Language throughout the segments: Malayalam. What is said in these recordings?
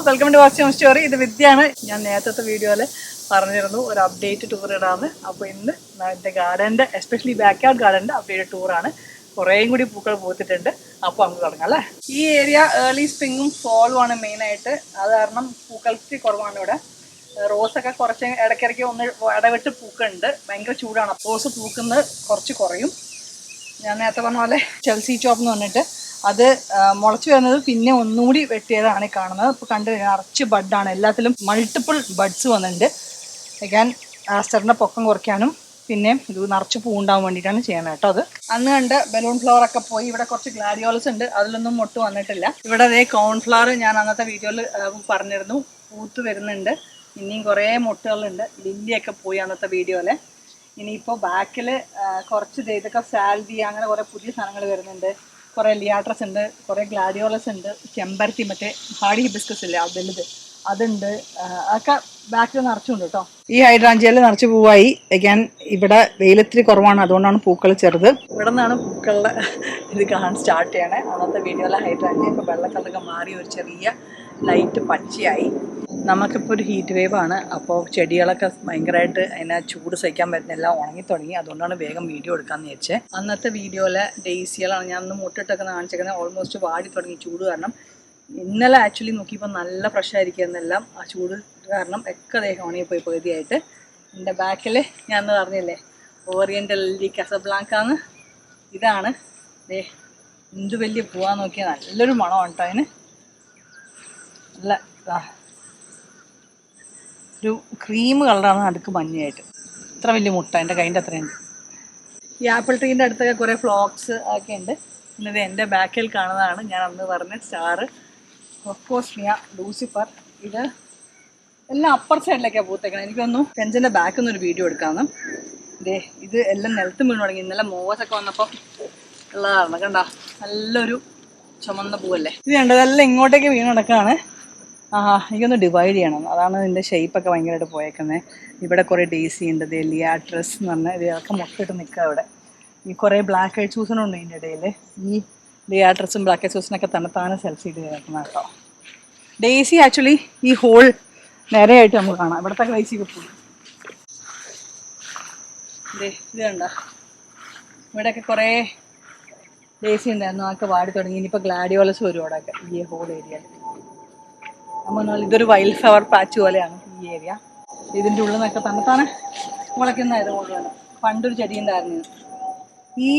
Welcome to watch story. ഇത് വിദ്യയാണ്. ഞാൻ നേരത്തെ വീഡിയോയിൽ പറഞ്ഞിരുന്നു ഒരു അപ്ഡേറ്റ് ടൂർ ഇടാന്ന്. അപ്പോൾ ഇന്ന് എൻ്റെ ഗാർഡൻ്റെ എസ്പെഷ്യലി ബാക്ക് യാർഡ് ഗാർഡൻ്റെ അപ്ഡേറ്റ് ടൂറാണ്. കുറേയും കൂടി പൂക്കൾ പൂത്തിട്ടുണ്ട്. അപ്പോൾ നമുക്ക് തുടങ്ങാം അല്ലേ. ഈ ഏരിയ ഏർലി സ്പ്രിങ്ങും ഫോളും ആണ് മെയിനായിട്ട്. അത് കാരണം പൂക്കൾക്ക് കുറവാണ് ഇവിടെ. റോസൊക്കെ കുറച്ച് ഇടയ്ക്കിടയ്ക്ക് ഒന്ന് ഇടവിട്ട് പൂക്കുന്നുണ്ട്. ഭയങ്കര ചൂടാണ്. റോസ് പൂക്കുന്നത് കുറച്ച് കുറയും. ഞാൻ നേരത്തെ പറഞ്ഞ പോലെ ചെൽസി ചോപ്പ് എന്ന് പറഞ്ഞിട്ട് അത് മുളച്ച് വരുന്നത് പിന്നെ ഒന്നുകൂടി വെട്ടിയതാണ് കാണുന്നത്. ഇപ്പോൾ കണ്ട് നിറച്ച് ബഡാണ്. എല്ലാത്തിലും മൾട്ടിപ്പിൾ ബഡ്സ് വന്നിട്ടുണ്ട്. വയ്ക്കാൻ ആസ്റ്ററിൻ്റെ പൊക്കം കുറയ്ക്കാനും പിന്നെ ഇത് നിറച്ച് പൂ ഉണ്ടാകാൻ വേണ്ടിയിട്ടാണ് ചെയ്യണത് കേട്ടോ. അത് അന്ന് കണ്ട് ബലൂൺ ഫ്ലവർ ഒക്കെ പോയി. ഇവിടെ കുറച്ച് ഗ്ലാഡിയോളസ് ഉണ്ട്, അതിലൊന്നും മൊട്ട് വന്നിട്ടില്ല. ഇവിടെ അതേ കോൺഫ്ലവർ ഞാൻ അന്നത്തെ വീഡിയോയിൽ പറഞ്ഞിരുന്നു, പൂത്ത് വരുന്നുണ്ട്. ഇനിയും കുറേ മൊട്ടുകളുണ്ട്. ലില്ലിയൊക്കെ പോയി അന്നത്തെ വീഡിയോയിൽ. ഇനിയിപ്പോൾ ബാക്കിൽ കുറച്ച് ഇതൊക്കെ സാൽവി അങ്ങനെ കുറേ പുതിയ സാധനങ്ങൾ വരുന്നുണ്ട്. കുറേ ലിയാട്രസ് ഉണ്ട്, കുറേ ഗ്ലാഡിയോളസ് ഉണ്ട്, ചെമ്പരത്തി മറ്റേ ഹാഡി ഹിബിസ്കസ് ഇല്ലേ അത് വലുത് അതുണ്ട്. അതൊക്കെ ബാക്കിൽ നിറച്ചുണ്ട് കേട്ടോ. ഈ ഹൈഡ്രാഞ്ചിയയിൽ നിറച്ച് പൂവായി. വയ്ക്കാൻ ഇവിടെ വെയിലത്തിരി കുറവാണ്, അതുകൊണ്ടാണ് പൂക്കൾ ചെറുത്. ഇവിടെ നിന്നാണ് പൂക്കളുടെ ഇത് കാണാൻ സ്റ്റാർട്ട് ചെയ്യണേ. അന്നത്തെ വീഡിയോയിലെ ഹൈഡ്രാഞ്ചിയ ഇപ്പോൾ വെള്ള കളറൊക്കെ മാറി ഒരു ചെറിയ ലൈറ്റ് പച്ചയായി. നമുക്കിപ്പോൾ ഒരു ഹീറ്റ് വേവ് ആണ്. അപ്പോൾ ചെടികളൊക്കെ ഭയങ്കരമായിട്ട് അതിനെ ചൂട് സഹിക്കാൻ പറ്റുന്നില്ല, ഉണങ്ങി തുടങ്ങി. അതുകൊണ്ടാണ് വേഗം വീഡിയോ എടുക്കാമെന്ന് വെച്ചത്. അന്നത്തെ വീഡിയോയിലെ ഡെയ്സികളാണ് ഞാൻ ഒന്ന് മുട്ടിട്ടൊക്കെ കാണിച്ചേക്കുന്നത്. ഓൾമോസ്റ്റ് വാടി തുടങ്ങി ചൂട് കാരണം. ഇന്നലെ ആക്ച്വലി നോക്കിയപ്പോൾ നല്ല ഫ്രഷായിരിക്കുമെന്നെല്ലാം. ആ ചൂട് കാരണം ഒക്കെ ദേഹം ഉണങ്ങിപ്പോയി പകുതിയായിട്ട്. എൻ്റെ ബാക്കിൽ ഞാൻ അന്ന് പറഞ്ഞില്ലേ ഓറിയൻ്റൽ ലില്ലി കസബ്ലാങ്കാന്ന്. ഇതാണ് ദേ എന്ത് വലിയ പൂവാന്ന് നോക്കിയാൽ നല്ലൊരു മണമാണ് കേട്ടോ അതിന്. നല്ല ഒരു ക്രീം കളറാണ്, അടുക്ക് മഞ്ഞയായിട്ട്. ഇത്ര വലിയ മുട്ട എൻ്റെ കൈൻ്റെ അത്രയുണ്ട്. ഈ ആപ്പിൾ ട്രീൻ്റെ അടുത്തൊക്കെ കുറേ ഫ്ലോക്സ് ഒക്കെ ഉണ്ട്. പിന്നെ ഇത് എൻ്റെ ബാക്കിൽ കാണുന്നതാണ് ഞാൻ അന്ന് പറഞ്ഞ സ്റ്റാർ കൊക്കോസ്മിയ ലൂസിഫർ. ഇത് എല്ലാം അപ്പർ സൈഡിലേക്കാണ് പൂത്തേക്കണം. എനിക്കൊന്നു പെഞ്ചിൻ്റെ ബാക്കിൽ നിന്നൊരു വീഡിയോ എടുക്കാമെന്ന്. ഇത് എല്ലാം നിലത്ത് വീണ് തുടങ്ങി. ഇന്നലെ മോവസൊക്കെ വന്നപ്പോൾ ഉള്ളതാണ്. കണ്ട നല്ലൊരു ചുമന്ന പൂവല്ലേ ഇത്. കണ്ടത് ഇതെല്ലാം ഇങ്ങോട്ടേക്ക് വീണ് നടക്കുകയാണ്. എനിക്കൊന്ന് ഡിവൈഡ് ചെയ്യണം, അതാണ് ഇതിൻ്റെ ഷേപ്പൊക്കെ ഭയങ്കരമായിട്ട് പോയേക്കുന്നത്. ഇവിടെ കുറേ ഡേസി ഉണ്ട്, ലിയാട്രസ് എന്ന് പറഞ്ഞാൽ ഇതൊക്കെ മുട്ടിട്ട് നിൽക്കുക ഇവിടെ. ഈ കുറേ ബ്ലാക്ക് ഐഡ് സൂസനും ഉണ്ട് ഇതിൻ്റെ ഇടയിൽ. ഈ ലിയാട്രസും ബ്ലാക്ക് ഐഡ് സൂസനൊക്കെ തന്നെത്താനെ സെൽഫ് ചെയ്ത് കിടക്കുന്ന കേട്ടോ. ഡേസി ആക്ച്വലി ഈ ഹോൾ നേരെയായിട്ട് നമുക്ക് കാണാം. ഇവിടുത്തെ ഡേസിയൊക്കെ പോയി. ഇത് കണ്ട ഇവിടെയൊക്കെ കുറേ ഡേസി ഉണ്ടായിരുന്നു, അതൊക്കെ വാടി തുടങ്ങി. ഇനിയിപ്പോൾ ഗ്ലാഡിയോളസ് വരും അവിടെയൊക്കെ ഈ ഹോൾ ഏരിയയിൽ. നമ്മൾ ഇതൊരു വൈൽഡ് ഫ്ലവർ പാച്ച് പോലെയാണ് ഈ ഏരിയ. ഇതിൻ്റെ ഉള്ളിൽ നിന്നൊക്കെ തന്നെത്താനെ മുളയ്ക്കുന്നതായത് കൊണ്ടാണ്. പണ്ടൊരു ചെടി ഉണ്ടായിരുന്നു. ഈ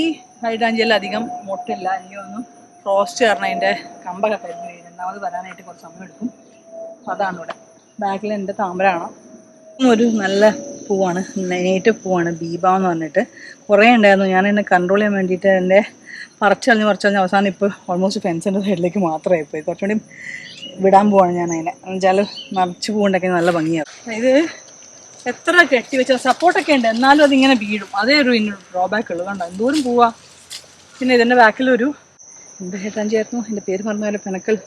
ഹൈഡ്രാഞ്ചിയയിൽ അധികം മൊട്ടില്ല. എനിക്കൊന്നും ഫ്രോസ്റ്റ് കാരണം അതിൻ്റെ കമ്പൊക്കെ തരുന്നു. രണ്ടാമത് വരാനായിട്ട് കുറച്ച് സമയം എടുക്കും. അപ്പോൾ അതാണ് ഇവിടെ. ബാക്കിൽ എൻ്റെ താമരാണ്. ഒരു നല്ല പൂവാണ്, നേറ്റീവ് പൂവാണ്, ബീബ എന്ന് പറഞ്ഞിട്ട്. കുറേ ഉണ്ടായിരുന്നു. ഞാൻ എന്നെ കൺട്രോൾ ചെയ്യാൻ വേണ്ടിയിട്ട് എൻ്റെ പറിച്ചറിഞ്ഞ് അവസാനം ഇപ്പോൾ ഓൾമോസ്റ്റ് ഫെൻസിൻ്റെ സൈഡിലേക്ക് മാത്രമായി പോയി. കുറച്ചുകൂടി വിടാൻ പോവാണ് ഞാൻ അതിനെ. എന്നുവെച്ചാൽ നിറച്ച് പൂവുണ്ടാക്കി നല്ല ഭംഗിയാണ്. ഇത് എത്ര കെട്ടി വെച്ചാൽ സപ്പോർട്ടൊക്കെ ഉണ്ട്, എന്നാലും അതിങ്ങനെ വീഴും. അതേ ഒരു ഡ്രോബാക്ക് ഉള്ളൂ. കണ്ടോ എന്തോരം പോവാ. പിന്നെ ഇതിൻ്റെ ബാക്കിലൊരു എന്ത് ഹൈഡ്രാഞ്ചിയായിരുന്നു, എൻ്റെ പേര് പറഞ്ഞ പോലെ പെനക്കൽ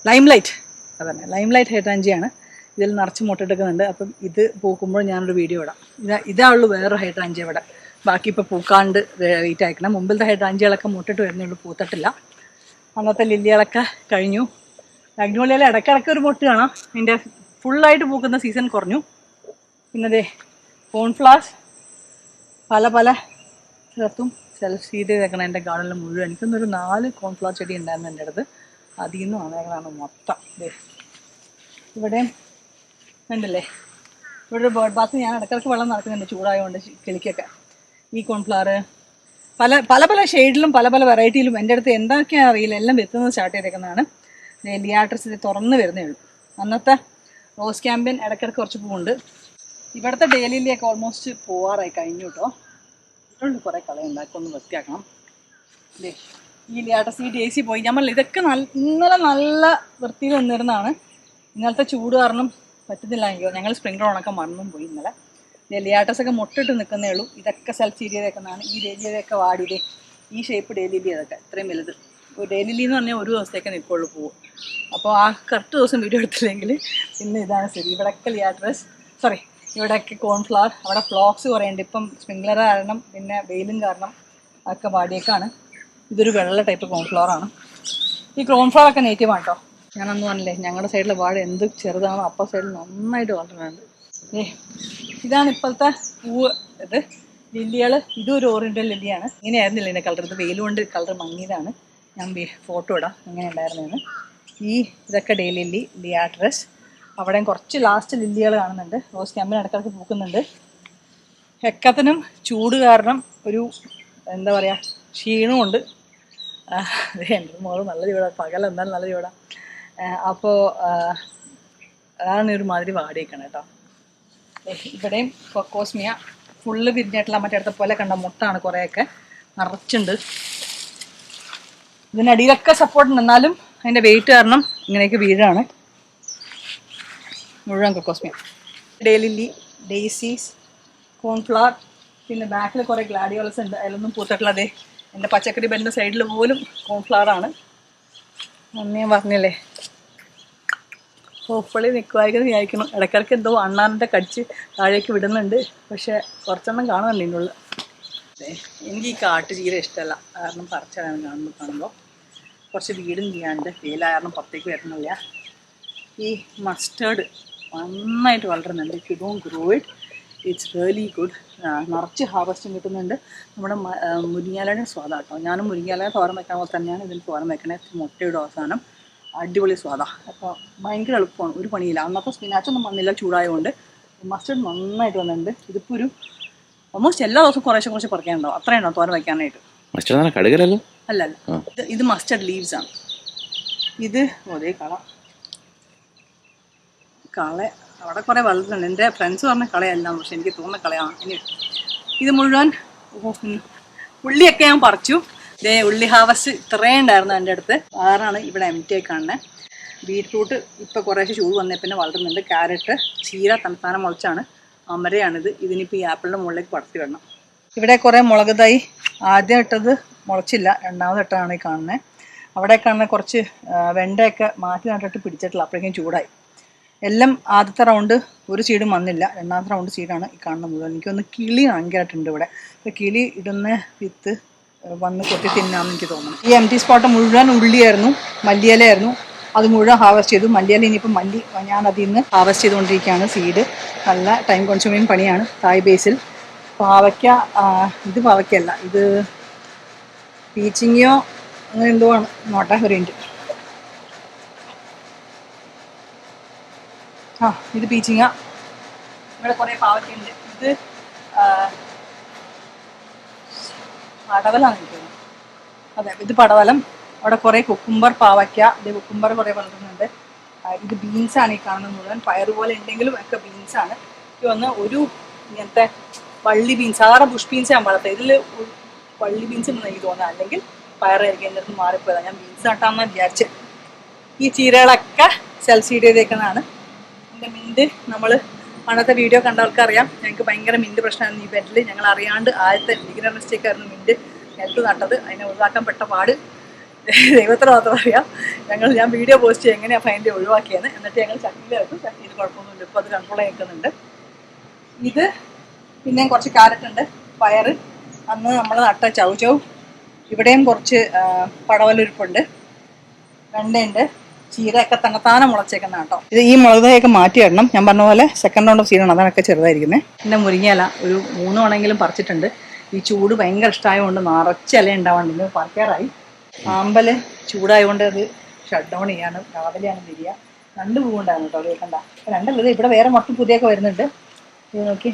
ലൈം ലൈറ്റ്. അതന്നെ ലൈം ലൈറ്റ് ഹൈഡ്രാഞ്ചിയാണ്. ഇതിൽ നിറച്ച് മുട്ടെടുക്കുന്നുണ്ട്. അപ്പം ഇത് പൂക്കുമ്പോൾ ഞാനൊരു വീഡിയോ ഇടാം. ഇതാ ഉള്ളൂ വേറൊരു ഹൈഡ്രാഞ്ചി ഇവിടെ. ബാക്കി ഇപ്പോൾ പൂക്കാണ്ട് വെയിറ്റ് അയക്കണം. മുമ്പിലത്തെ ഹൈഡ്രാഞ്ചികളൊക്കെ മുട്ടിട്ട് വരുന്നുള്ളൂ, പൂത്തിട്ടില്ല. അന്നത്തെ ലില്ലികളൊക്കെ കഴിഞ്ഞു. മാഗ്നോളിയയിൽ ഇടയ്ക്കിടയ്ക്ക് ഒരു മൊട്ട് കാണാം. അതിൻ്റെ ഫുള്ളായിട്ട് പൂക്കുന്ന സീസൺ കുറഞ്ഞു. പിന്നെ കോൺഫ്ലവേഴ്സ് പല സ്ഥലത്തും സെൽഫ് സീഡ് വെക്കണം എൻ്റെ ഗാർഡനിൽ മുഴുവൻ. എനിക്കൊന്നൊരു 4 കോൺഫ്ലവർ ചെടി ഉണ്ടായിരുന്നു എൻ്റെ അടുത്ത്. അതിൽ നിന്ന് വന്നേക്കണതാണ് മൊത്തം. ഇവിടെ ഉണ്ടല്ലേ ഇവിടെ ഒരു ബേർഡ് ബാത്ത്. ഞാൻ ഇടയ്ക്കിടയ്ക്ക് വെള്ളം നടക്കുന്നുണ്ട് ചൂടായതുകൊണ്ട് കിളിക്കൊക്കെ. ഈ കോൺഫ്ലവർ പല ഷെയ്ഡിലും പല വെറൈറ്റിയിലും എൻ്റെ അടുത്ത് എന്തൊക്കെയാണ് അറിയില്ല, എല്ലാം വെത്തുന്നത് സ്റ്റാർട്ട് ചെയ്തേക്കുന്നതാണ്. ലിയാട്രസ് ഇത് തുറന്ന് വരുന്നേ ഉള്ളൂ. അന്നത്തെ റോസ് ക്യാമ്പിയൻ ഇടയ്ക്കിടയ്ക്ക് കുറച്ച് പൂവുണ്ട്. ഇവിടുത്തെ ഡെയിലിയൊക്കെ ഓൾമോസ്റ്റ് പോവാറായി കഴിഞ്ഞു കേട്ടോ. ഇതുകൊണ്ട് കുറേ കളയുണ്ടാക്കി ഒന്ന് വൃത്തിയാക്കണം. ഈ ലിയാട്രസ് ഈ ഡേസി പോയി. നമ്മൾ ഇതൊക്കെ ഇന്നലെ നല്ല വൃത്തിയിൽ നിന്നിരുന്നതാണ്. ഇന്നലത്തെ ചൂട് കാരണം പറ്റുന്നില്ല. എനിക്ക് ഞങ്ങൾ സ്പ്രിംഗ്ലർ ഉണക്കാൻ മറന്നും പോയി ഇന്നലെ. ലിയാട്രസൊക്കെ മുട്ടിട്ട് നിൽക്കുന്നേ ഉള്ളൂ. ഇതൊക്കെ സെൽഫ് സീരിയ വെക്കുന്നതാണ്. ഈ ഡെയിലിയൊക്കെ വാടിയതേ ഈ ഷേപ്പ് ഡെയിലി അതൊക്കെ ഇത്രയും വലുത്. ഡെയിലി എന്ന് പറഞ്ഞാൽ ഒരു ദിവസത്തേക്ക് നിൽക്കുള്ളൂ പോവും. അപ്പോൾ ആ കറക്റ്റ് ദിവസം വീഡിയോ എടുത്തില്ലെങ്കിൽ പിന്നെ ഇതാണ് ശരി. ഇവിടെയൊക്കെ ലിയാട്രസ് ഇവിടെയൊക്കെ കോൺഫ്ലവർ. അവിടെ ഫ്ലോക്സ് കുറേ ഉണ്ട്. ഇപ്പം സ്പ്രിംഗ്ലർ കാരണം പിന്നെ വെയിലും കാരണം ഒക്കെ വാടിയേക്കാണ്. ഇതൊരു വെള്ള ടൈപ്പ് കോൺഫ്ലവറാണ്. ഈ കോൺഫ്ലവറൊക്കെ നേറ്റീവാണ് കേട്ടോ. ഞാനൊന്നും പറഞ്ഞില്ലേ, ഞങ്ങളുടെ സൈഡിലെ വാഴ എന്ത് ചെറുതാണോ അപ്പർ സൈഡിൽ നന്നായിട്ട് വളരുന്നുണ്ട്. ഇതാണ് ഇപ്പോഴത്തെ പൂവ്. ഇത് ലില്ലികൾ, ഇതും ഒരു ഓറിയൻ്റൽ ലില്ലിയാണ്. ഇങ്ങനെയായിരുന്നില്ല എൻ്റെ കളർ, ഇത് വെയിൽ കൊണ്ട് കളർ മങ്ങിയതാണ്. ഞാൻ ഫോട്ടോ ഇടാം എങ്ങനെ ഉണ്ടായിരുന്നതെന്ന്. ഇതൊക്കെ ഡേ ലില്ലി, ലിയാട്രസ്. അവിടെയും കുറച്ച് ലാസ്റ്റ് ലില്ലികൾ കാണുന്നുണ്ട്. റോസ് ക്യാമ്പിന് ഇടയ്ക്കിടയ്ക്ക് പൂക്കുന്നുണ്ട്. ഹെക്കത്തിനും ചൂട് കാരണം ഒരു എന്താ പറയുക ക്ഷീണമുണ്ട്. എൻ്റെ മോള് നല്ല ചൂടാണ്, പകൽ എന്നാലും നല്ല ചൂടാണ്. അപ്പോൾ അതാണ് ഒരുമാതിരി വാടിയേക്കണം കേട്ടോ. ഇവിടെയും കൊക്കോസ്മിയ ഫുള്ള് വിരിഞ്ഞിട്ടുള്ള മറ്റേ അടുത്ത പോലെ കണ്ട മുട്ടാണ്, കുറേയൊക്കെ നിറച്ചുണ്ട്. ഇതിനടിയിലൊക്കെ സപ്പോർട്ട് ഉണ്ട്, എന്നാലും അതിൻ്റെ വെയിറ്റ് കാരണം ഇങ്ങനെയൊക്കെ വീഴാണ്. മുഴുവൻ കൊക്കോസ്മിയ, ഡേ ലില്ലി, ഡെയ്സീസ്, കോൺഫ്ലവർ. പിന്നെ ബാക്കിൽ കുറേ ഗ്ലാഡിയോളസ് ഉണ്ട്, അതിലൊന്നും പൂത്തിട്ടുള്ളത്. എൻ്റെ പച്ചക്കറി ബെഡിൻ്റെ സൈഡിൽ പോലും കോൺഫ്ലവറാണ്. അന്ന് ഞാൻ പറഞ്ഞില്ലേ ഹോപ്പ്ഫുള്ളി നിൽക്കുമായിരിക്കും വിചാരിക്കണം. ഇടയ്ക്കിടയ്ക്ക് എന്തോ അണ്ണാറിൻ്റെ കടിച്ച് താഴേക്ക് വിടുന്നുണ്ട്, പക്ഷേ കുറച്ചെണ്ണം കാണുന്നുണ്ട് ഇതിൻ്റെ ഉള്ളിൽ. എനിക്ക് ഈ കാട്ടുചീര ഇഷ്ടമല്ല, കാരണം പറിച്ചാണ് കാണുമ്പോൾ കുറച്ച് വീടും ചെയ്യാണ്ട്, വെയിലാരണം പുറത്തേക്ക് വരുന്നില്ല. ഈ മസ്റ്റേർഡ് നന്നായിട്ട് വളരുന്നുണ്ട്. If you don't grow it, it's really good. നിറച്ച് ഹാർവസ്റ്റും കിട്ടുന്നുണ്ട്. നമ്മുടെ മുരിങ്ങാലയുടെ സ്വാദാണ് കേട്ടോ. ഞാനും മുരിങ്ങാലയുടെ തോരൻ വെക്കാൻ പോലെ തന്നെയാണ് ഇതിൽ തോരൻ വെക്കണേ. മുട്ടയുടെ അവസാനം അടിപൊളി സ്വാദാണ്. അപ്പോൾ ഭയങ്കര എളുപ്പമാണ്, ഒരു പണിയില്ല. അന്നത്തെ സ്പിനാച്ചൊന്നും വന്നില്ല ചൂടായതുകൊണ്ട്. മസ്റ്റേർഡ് നന്നായിട്ട് വന്നിട്ടുണ്ട്. ഇതിപ്പോൾ ഒരു ഓൾമോസ്റ്റ് എല്ലാ ദിവസവും കുറേശ്ശെ പറിക്കാനുണ്ടാവും, അത്രയുണ്ടാവും തോരൻ വെക്കാനായിട്ട്. അല്ല ഇത് മസ്റ്റേർഡ് ലീവ്സ് ആണ്. ഇത് ഒരേ കള അവിടെ കുറേ വളരുന്നുണ്ട്. എൻ്റെ ഫ്രണ്ട്സ് പറഞ്ഞ കളയല്ല, പക്ഷെ എനിക്ക് തോന്നുന്ന കളയാണ്. ഇനി ഇത് മുഴുവൻ ഉള്ളിയൊക്കെ ഞാൻ പറിച്ചു. ഉള്ളി ഹാർവസ്റ്റ് ഇത്രയും ഉണ്ടായിരുന്നു എൻ്റെ അടുത്ത്. വേറാണ് ഇവിടെ എംറ്റി ആയി കാണുന്നത്. ബീറ്റ്റൂട്ട് ഇപ്പോൾ കുറേശ്ശെ ചൂട് വന്നേ പിന്നെ വളരുന്നുണ്ട്. ക്യാരറ്റ്, ചീര തണുത്താനം മുളച്ചാണ്. അമരയാണിത്. ഇതിനിപ്പോൾ ഈ ആപ്പിളിൻ്റെ മുകളിലേക്ക് പടർത്തി വിടണം. ഇവിടെ കുറേ മുളക് തൈ ആദ്യം ഇട്ടത് മുളച്ചില്ല, രണ്ടാമത് ഇട്ടതാണ് ഈ കാണുന്നത്. അവിടെ കാണുന്ന കുറച്ച് വെണ്ടയൊക്കെ മാറ്റി നട്ടിട്ട് പിടിച്ചിട്ടില്ല, അപ്പോഴേക്കും ചൂടായി. എല്ലാം ആദ്യത്തെ റൗണ്ട് ഒരു സീഡും വന്നില്ല, രണ്ടാമത്തെ റൗണ്ട് സീഡാണ് ഈ കാണുന്നത് മുഴുവൻ. എനിക്കൊന്ന് കിളി ഭയങ്കരമായിട്ടുണ്ട് ഇവിടെ. അപ്പോൾ കിളി ഇടുന്ന വിത്ത് വന്ന് കൊത്തി തിന്നാമെന്ന് എനിക്ക് തോന്നുന്നു. ഈ എംറ്റി സ്പോട്ട് മുഴുവൻ ഉള്ളിയായിരുന്നു, മല്ലിയിലയായിരുന്നു. അത് മുഴുവൻ ഹാർവസ്റ്റ് ചെയ്തു. മല്ലിയില ഇനിയിപ്പോൾ ഞാൻ അതിൽ നിന്ന് ഹാർവസ്റ്റ് ചെയ്തുകൊണ്ടിരിക്കുകയാണ്. സീഡ് നല്ല ടൈം കൺസ്യൂമിങ് പണിയാണ്. തായ് ബേസിൽ പാവയ്ക്ക, ഇത് പാവയ്ക്കല്ല, ഇത് പീച്ചിങ്ങയോ അങ്ങനെ എന്തോ ആണ്. നോട്ടെ ഒരു മിനിറ്റ്. ഇത് പീച്ചിങ്ങ. ഇവിടെ കുറേ പാവയ്ക്കുണ്ട്. ഇത് പടവലാണ് എനിക്ക് തോന്നുന്നത്. അതെ, ഇത് പടവലം. അവിടെ കുറേ കുക്കുംബർ, പാവയ്ക്ക. ഇത് കുക്കുംബർ കുറേ വളർത്തുന്നുണ്ട്. ഇത് ബീൻസാണ് ഈ കാണുന്നത് മുഴുവൻ. പയർ പോലെ ഉണ്ടെങ്കിലും ഒക്കെ ബീൻസാണ്. ഇത് വന്ന് ഒരു ഇങ്ങനത്തെ വള്ളി ബീൻസ്, സാധാരണ ബുഷ് ബീൻസ് ഞാൻ വളർത്തുക. ഇതിൽ വള്ളി ബീൻസ് എന്ന് എനിക്ക് തോന്നുന്നത്, അല്ലെങ്കിൽ പയറായിരിക്കും. എൻ്റെ അടുത്ത് മാറിപ്പോയതാണ്. ഞാൻ ബീൻസ് നട്ടാമെന്ന് വിചാരിച്ച്. ഈ ചീരകളൊക്കെ സെൽസീഡ് ചെയ്തേക്കുന്നതാണ്. എൻ്റെ മിൻറ്റ് നമ്മൾ അന്നത്തെ വീഡിയോ കണ്ടവർക്കറിയാം, ഞങ്ങൾക്ക് ഭയങ്കര മിൻറ്റ് പ്രശ്നമായിരുന്നു ഈ ബെഡിൽ. ഞങ്ങൾ അറിയാണ്ട് ആദ്യത്തെ ബിഗിനർ മിസ്റ്റേക്കായിരുന്നു മിൻറ്റ് നിലത്ത് നട്ടത്. അതിനെ ഒഴിവാക്കാൻ പെട്ട പാട് ദൈവത്തിന് മാത്രം അറിയാം. ഞാൻ വീഡിയോ പോസ്റ്റ് ചെയ്യും എങ്ങനെയാണ് ഫൈനലി ഒഴിവാക്കിയെന്ന്. എന്നിട്ട് ഞങ്ങൾ ചട്ടിയിലായിരുന്നു. ചട്ടിയിൽ കുഴപ്പമൊന്നുമില്ല, ഇപ്പോൾ അത് കൺട്രോൾ നിൽക്കുന്നുണ്ട്. ഇത് പിന്നെയും കുറച്ച് ക്യാരറ്റ് ഉണ്ട്, പയർ, അന്ന് നമ്മൾ നട്ട ചൗ. ഇവിടെയും കുറച്ച് പടവലുരുപ്പുണ്ട്, വെണ്ടയുണ്ട്, ചീരയൊക്കെ തന്നത്താനം മുളച്ചേക്കുന്ന കേട്ടോ. ഇത് ഈ മുളക് തൈയൊക്കെ മാറ്റിയിടണം. ഞാൻ പറഞ്ഞ പോലെ സെക്കൻഡ് റൗണ്ട് ഓഫ് സീഡാണ്, അതൊക്കെ ചെറുതായിരിക്കുന്നത്. എൻ്റെ മുരിങ്ങയില ഒരു 3 മണമെങ്കിലും പറിച്ചിട്ടുണ്ട്. ഈ ചൂട് ഭയങ്കര ഇഷ്ടമായതുകൊണ്ട് നിറച്ച് ഇല ഉണ്ടാവാണ്ട് പറിക്കാറായി. ആമ്പല് ചൂടായതുകൊണ്ട് അത് ഷട്ട് ഡൗൺ ചെയ്യാണ്. രാവിലെയാണ് വരിക. 2 പൂവുണ്ടായിരുന്നു കേട്ടോ, അത് കണ്ട 2 ഇവിടെ വേറെ മൊത്തം പുതിയൊക്കെ വരുന്നുണ്ട്. ഇത് നോക്കി.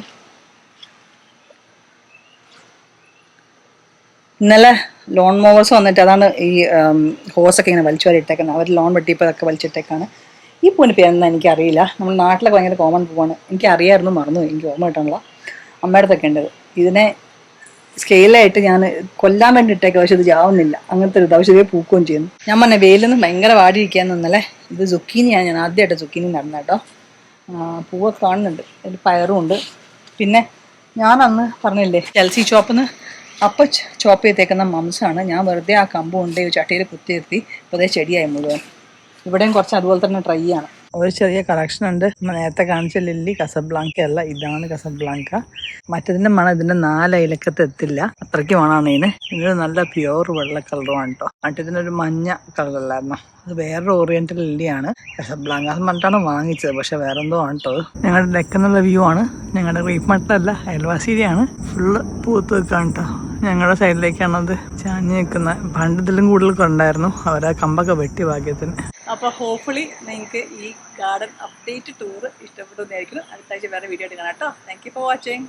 ഇന്നലെ ലോൺ മോവേഴ്സ് വന്നിട്ട് അതാണ് ഈ ഹോസൊക്കെ ഇങ്ങനെ വലിച്ചു വരെ ഇട്ടേക്കുന്നത്. അവർ ലോൺ വെട്ടിയപ്പോൾ അതൊക്കെ വലിച്ചിട്ടേക്കാണ്. ഈ പൂവിന് പേരെന്താ എനിക്കറിയില്ല. നമ്മൾ നാട്ടിലൊക്കെ ഭയങ്കര കോമൺ പൂവാണ്. എനിക്കറിയായിരുന്നു, മറന്നു, എനിക്ക് ഓർമ്മ കിട്ടാനുള്ള. അമ്മയുടെ അടുത്തൊക്കെ ഉണ്ട്. ഇതിനെ സ്കെയിലായിട്ട് ഞാൻ കൊല്ലാൻ വേണ്ടി ഇട്ടേക്കുക, പക്ഷെ ഇത് ചാവുന്നില്ല. അങ്ങനത്തെ ഒരു ഔഷധയെ പൂക്കുകയും ചെയ്യുന്നു. ഞാൻ പറഞ്ഞ വെയിലൊന്നും ഭയങ്കര വാടിയിരിക്കുകയെന്ന്. ഇന്നലെ ഇത് സുക്കീനിയാണ്, ഞാൻ ആദ്യമായിട്ട് സുക്കീനി നടന്ന കേട്ടോ. പൂവൊക്കെ കാണുന്നുണ്ട്. അതിൽ പയറും ഉണ്ട്. പിന്നെ ഞാൻ അന്ന് പറഞ്ഞില്ലേ ചെൽസി ചോപ്പിന്ന് അപ്പം ചോപ്പ് ചെയ്തേക്കുന്ന മംസാണ്. ഞാൻ വെറുതെ ആ കമ്പ് കൊണ്ട് ചട്ടിയിൽ കുത്തി നിർത്തി ഇപ്പോൾ അതേ ചെടിയായി മുഴുവൻ. ഇവിടെയും കുറച്ച് അതുപോലെ തന്നെ ട്രൈ ആണ്. ഒരു ചെറിയ കളക്ഷൻ ഉണ്ട്. നേരത്തെ കാണിച്ച ലില്ലി കസബ്ലാങ്ക അല്ല, ഇതാണ് കസബ്ലാങ്ക. മറ്റതിൻ്റെ മണം ഇതിൻ്റെ 4 അയലക്കത്ത് എത്തില്ല, അത്രയ്ക്ക് മണമാണ് ഇതിന്. ഇത് നല്ല പ്യുവർ വെള്ള കളറുമാണ് കേട്ടോ. മറ്റേതിനൊരു മഞ്ഞ കളറല്ലായിരുന്നു. അത് വേറൊരു ഓറിയന്റൽ ലില്ലിയാണ്, കസബ്ലാങ്ക. അത് പറഞ്ഞിട്ടാണ് വാങ്ങിച്ചത്, പക്ഷെ വേറെ എന്തോ ആണ് കേട്ടോ. ഞങ്ങളുടെ ഡെക്കെന്നുള്ള വ്യൂ ആണ്. ഞങ്ങളുടെ റീഫ് മട്ടല്ല, അയൽവാസിയുടെയാണ്. ഫുള്ള് പൂത്ത് വെക്കാണ് കേട്ടോ. ഞങ്ങളുടെ സൈഡിലേക്കാണത് ചാഞ്ഞ് നിൽക്കുന്ന. പണ്ട് ഇതിലും കൂടുതൽ കൊണ്ടായിരുന്നു, അവരാ കമ്പൊക്കെ വെട്ടി ഭാഗ്യത്തിന്. അപ്പോൾ ഹോപ്പ്ഫുള്ളി നിങ്ങൾക്ക് ഈ ഗാർഡൻ അപ്ഡേറ്റ് ടൂർ ഇഷ്ടപ്പെട്ടു എന്നായിരിക്കും. അടുത്ത ആഴ്ച വേറെ വീഡിയോ ആയിട്ട് കാണാം കേട്ടോ. Thank you for watching.